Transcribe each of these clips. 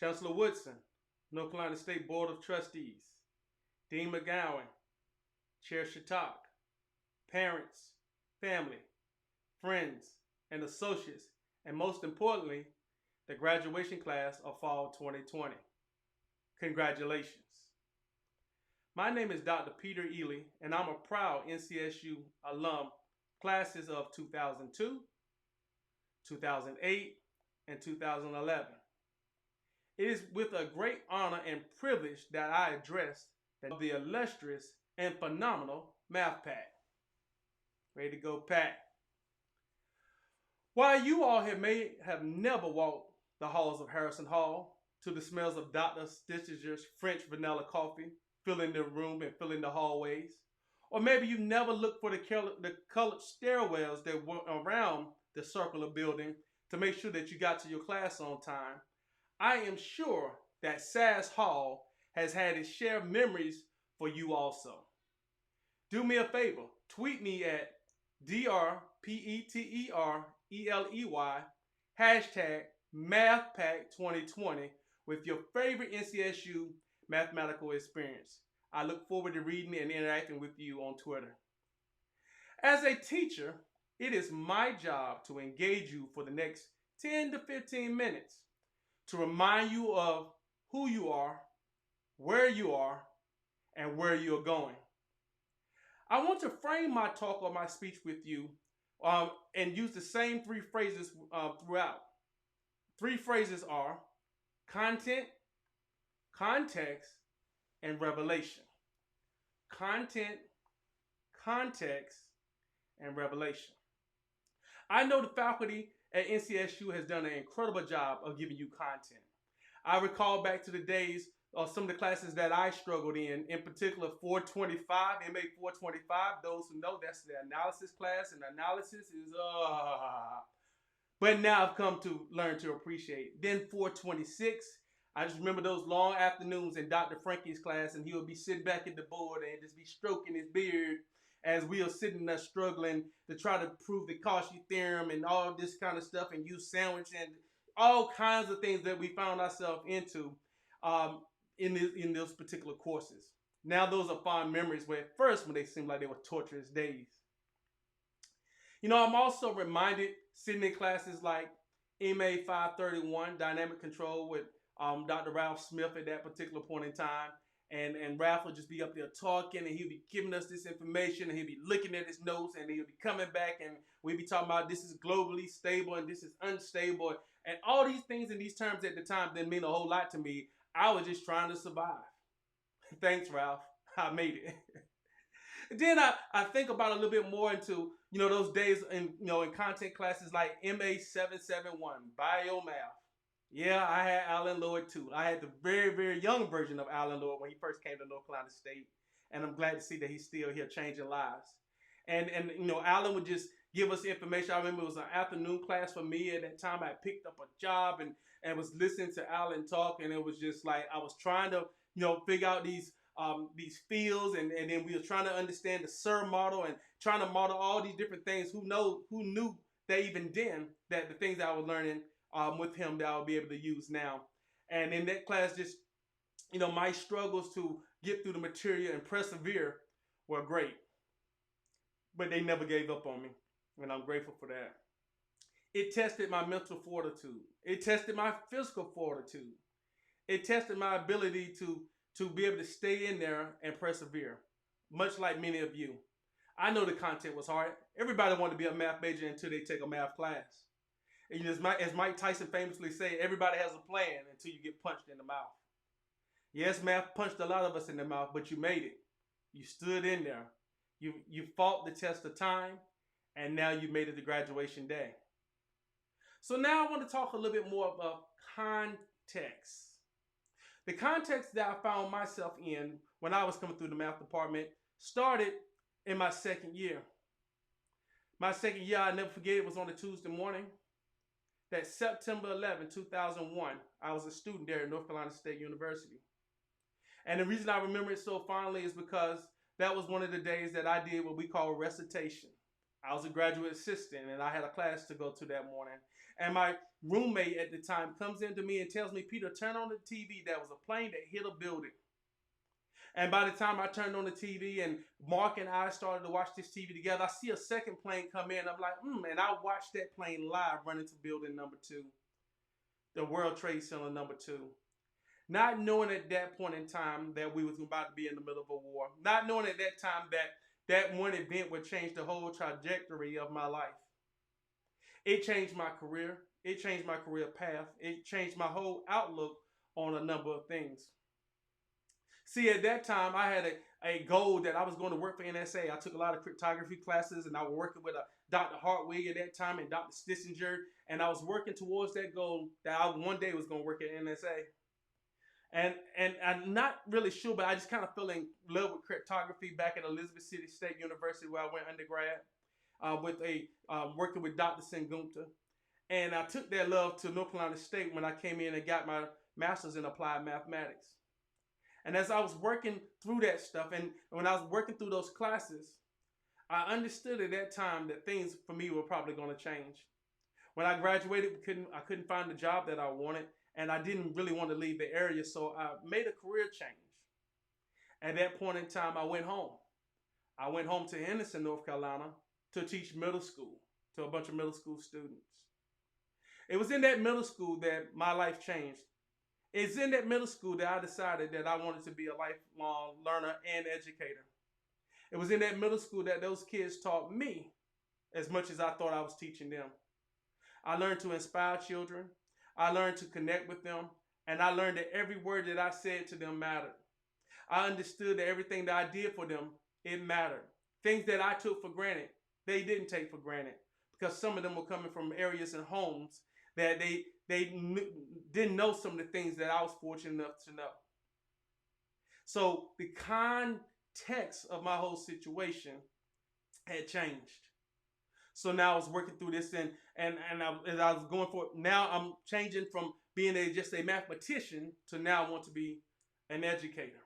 Chancellor Woodson, North Carolina State Board of Trustees, Dean McGowan, Chair Shatak, parents, family, friends, and associates, and most importantly, the graduation class of fall 2020. Congratulations. My name is Dr. Peter Ely, and I'm a proud NCSU alum, classes of 2002, 2008, and 2011. It is with a great honor and privilege that I address the illustrious and phenomenal Math Pack. Ready to go, Pack? While you all may have never walked the halls of Harrison Hall to the smells of Dr. Stitcher's French vanilla coffee, filling the room and filling the hallways, or maybe you never looked for the colored stairwells that were around the circular building to make sure that you got to your class on time, I am sure that SAS Hall has had its share of memories for you also. Do me a favor, tweet me at DRPETERELEY hashtag MathPack2020 with your favorite NCSU mathematical experience. I look forward to reading and interacting with you on Twitter. As a teacher, it is my job to engage you for the next 10 to 15 minutes to remind you of who you are, and where you're going. I want to frame my talk or my speech with you and use the same three phrases throughout. Three phrases are content, context, and revelation. Content, context, and revelation. I know the faculty at NCSU has done an incredible job of giving you content. I recall back to the days of some of the classes that I struggled in particular 425, MA 425. Those who know, that's the analysis class, and analysis is but now I've come to learn to appreciate. Then 426, I just remember those long afternoons in Dr. Frankie's class, and he would be sitting back at the board and just be stroking his beard as we are sitting there struggling to try to prove the Cauchy theorem and all this kind of stuff, and use sandwich and all kinds of things that we found ourselves into in those particular courses. Now those are fond memories, where at first when they seemed like they were torturous days. You know, I'm also reminded sitting in classes like MA 531, Dynamic Control, with Dr. Ralph Smith at that particular point in time. And Ralph would just be up there talking, and he'd be giving us this information, and he'd be looking at his notes, and he'd be coming back, and we'd be talking about this is globally stable and this is unstable. And all these things and these terms at the time didn't mean a whole lot to me. I was just trying to survive. Thanks, Ralph. I made it. Then I think about a little bit more into, those days in content classes like MA 771, Biomath. Yeah, I had Alan Lloyd too. I had the very, very young version of Alan Lloyd when he first came to North Carolina State. And I'm glad to see that he's still here changing lives. And Alan would just give us information. I remember it was an afternoon class for me. At that time, I picked up a job and was listening to Alan talk. And it was just like I was trying to, figure out these fields. And then we were trying to understand the SIR model and trying to model all these different things. Who knew that even then that the things I was learning with him that I'll be able to use now. And in that class, just, my struggles to get through the material and persevere were great. But they never gave up on me, and I'm grateful for that. It tested my mental fortitude. It tested my physical fortitude. It tested my ability to be able to stay in there and persevere, much like many of you. I know the content was hard. Everybody wanted to be a math major until they take a math class. And as Mike Tyson famously said, everybody has a plan until you get punched in the mouth. Yes, math punched a lot of us in the mouth, but you made it. You stood in there. You fought the test of time, and now you made it to graduation day. So now I want to talk a little bit more about context. The context that I found myself in when I was coming through the math department started in my second year. My second year, I'll never forget, it was on a Tuesday morning. That September 11, 2001, I was a student there at North Carolina State University. And the reason I remember it so fondly is because that was one of the days that I did what we call recitation. I was a graduate assistant, and I had a class to go to that morning. And my roommate at the time comes into me and tells me, Peter, turn on the TV. There was a plane that hit a building. And by the time I turned on the TV and Mark and I started to watch this TV together, I see a second plane come in. I'm like, and I watched that plane live run into building number 2, the World Trade Center number 2. Not knowing at that point in time that we was about to be in the middle of a war. Not knowing at that time that that one event would change the whole trajectory of my life. It changed my career. It changed my career path. It changed my whole outlook on a number of things. See, at that time, I had a goal that I was going to work for NSA. I took a lot of cryptography classes, and I was working with Dr. Hartwig at that time and Dr. Stissinger, and I was working towards that goal that I one day was going to work at NSA. And I'm not really sure, but I just kind of fell in love with cryptography back at Elizabeth City State University, where I went undergrad, working with Dr. Sengunta. And I took that love to North Carolina State when I came in and got my master's in applied mathematics. And as I was working through that stuff, and when I was working through those classes, I understood at that time that things for me were probably going to change. When I graduated, I couldn't find the job that I wanted, and I didn't really want to leave the area, so I made a career change. At that point in time, I went home. I went home to Henderson, North Carolina, to teach middle school to a bunch of middle school students. It was in that middle school that my life changed. It's in that middle school that I decided that I wanted to be a lifelong learner and educator. It was in that middle school that those kids taught me as much as I thought I was teaching them. I learned to inspire children. I learned to connect with them. And I learned that every word that I said to them mattered. I understood that everything that I did for them, it mattered. Things that I took for granted, they didn't take for granted. Because some of them were coming from areas and homes that they didn't know some of the things that I was fortunate enough to know. So the context of my whole situation had changed. So now I was working through this, and as I was going for it, now I'm changing from being just a mathematician to now I want to be an educator.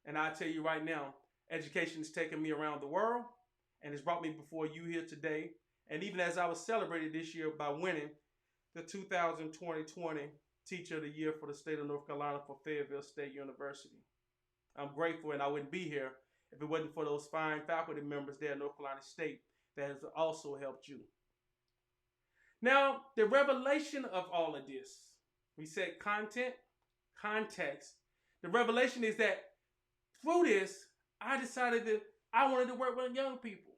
And I tell you right now, education has taken me around the world, and it's brought me before you here today. And even as I was celebrated this year by winning the 2020 Teacher of the Year for the state of North Carolina for Fayetteville State University. I'm grateful, and I wouldn't be here if it wasn't for those fine faculty members there at North Carolina State that has also helped you. Now, the revelation of all of this, we said content, context. The revelation is that through this, I decided that I wanted to work with young people.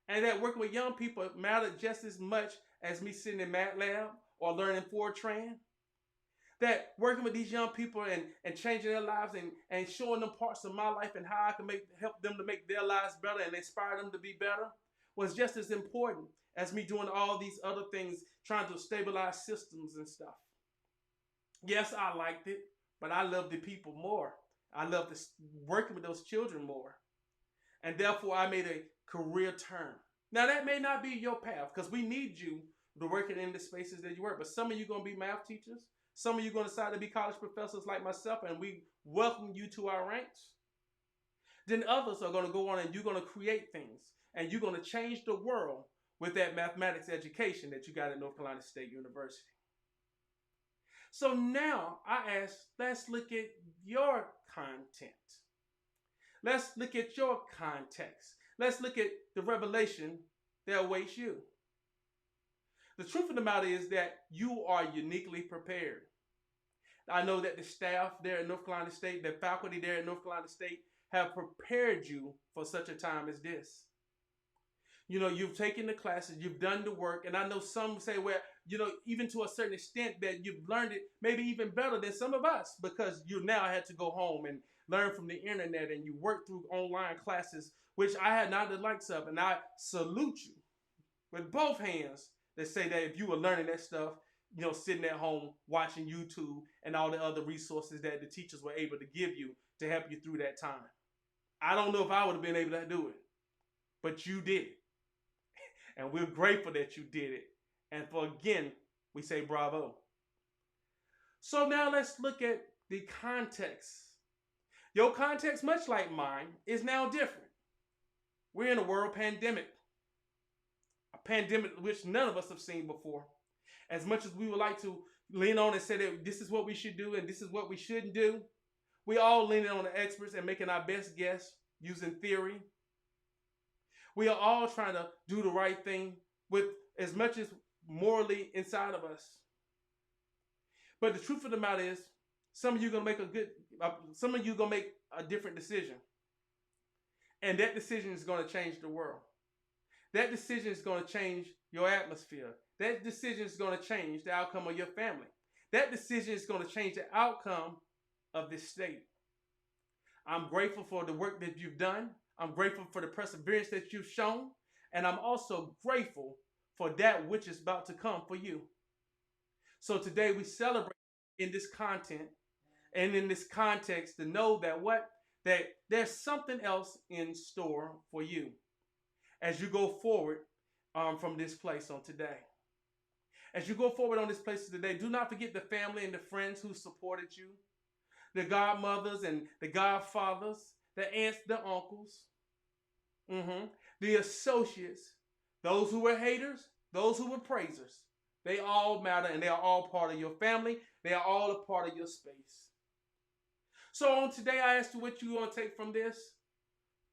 And that working with young people mattered just as much as me sitting in MATLAB or learning Fortran. That working with these young people and changing their lives and showing them parts of my life and how I can help them to make their lives better and inspire them to be better was just as important as me doing all these other things, trying to stabilize systems and stuff. Yes, I liked it, but I loved the people more. I loved working with those children more. And therefore, I made a career turn. Now, that may not be your path because we need you to work in the spaces that you work. But some of you are going to be math teachers. Some of you are going to decide to be college professors like myself, and we welcome you to our ranks. Then others are going to go on and you're going to create things. And you're going to change the world with that mathematics education that you got at North Carolina State University. So now I ask, let's look at your content. Let's look at your context. Let's look at the revelation that awaits you. The truth of the matter is that you are uniquely prepared. I know that the staff there at North Carolina State, the faculty there at North Carolina State have prepared you for such a time as this. You know, you've taken the classes, you've done the work, and I know some say, well, you know, even to a certain extent that you've learned it maybe even better than some of us because you now had to go home and learn from the internet and you work through online classes, which I had not the likes of, and I salute you with both hands that say that if you were learning that stuff, you know, sitting at home watching YouTube and all the other resources that the teachers were able to give you to help you through that time. I don't know if I would have been able to do it, but you did it. And we're grateful that you did it. And for again, we say bravo. So now let's look at the context. Your context, much like mine, is now different. We're in a world pandemic. A pandemic which none of us have seen before. As much as we would like to lean on and say that this is what we should do and this is what we shouldn't do, we all leaning on the experts and making our best guess using theory. We are all trying to do the right thing with as much as morally inside of us. But the truth of the matter is, some of you gonna make a different decision, and that decision is gonna change the world. That decision is gonna change your atmosphere. That decision is gonna change the outcome of your family. That decision is gonna change the outcome of this state. I'm grateful for the work that you've done. I'm grateful for the perseverance that you've shown. And I'm also grateful for that which is about to come for you. So today we celebrate in this content and in this context to know that there's something else in store for you as you go forward from this place on today. As you go forward on this place today, do not forget the family and the friends who supported you, the godmothers and the godfathers, the aunts, the uncles, the associates, those who were haters, those who were praisers. They all matter, and they are all part of your family. They are all a part of your space. So on today, I asked you what you want to take from this.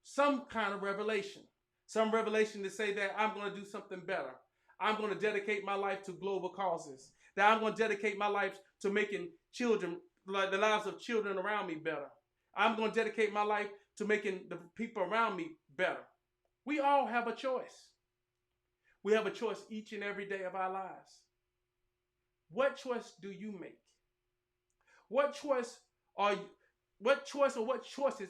Some kind of revelation. Some revelation to say that I'm going to do something better. I'm going to dedicate my life to global causes. That I'm going to dedicate my life to making children, the lives of children around me better. I'm going to dedicate my life to making the people around me better. We all have a choice. We have a choice each and every day of our lives. What choice do you make? What choices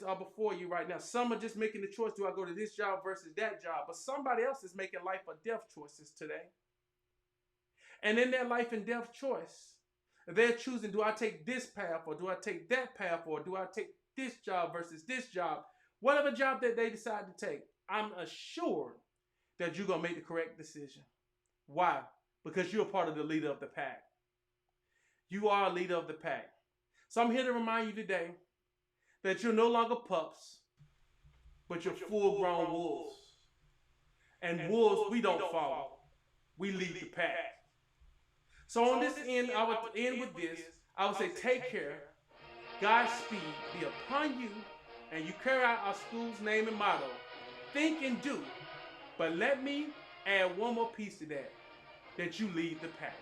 are before you right now? Some are just making the choice, do I go to this job versus that job? But somebody else is making life or death choices today. And in their life and death choice, they're choosing, do I take this path or do I take that path or do I take this job versus this job? Whatever job that they decide to take, I'm assured that you're going to make the correct decision. Why? Because you're part of the leader of the pack. You are a leader of the pack. So I'm here to remind you today that you're no longer pups, but you're full-grown wolves. And wolves, we don't follow. We lead the pack. So on this end, I would end with this. I would say take care. God's speed be upon you, and you carry out our school's name and motto. Think and do. But let me add one more piece to that you lead the pack.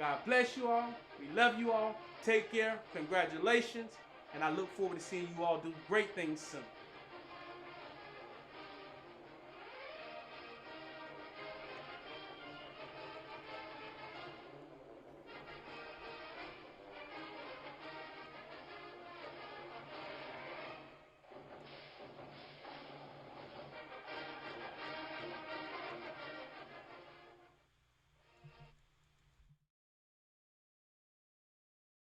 God bless you all. We love you all. Take care. Congratulations. And I look forward to seeing you all do great things soon.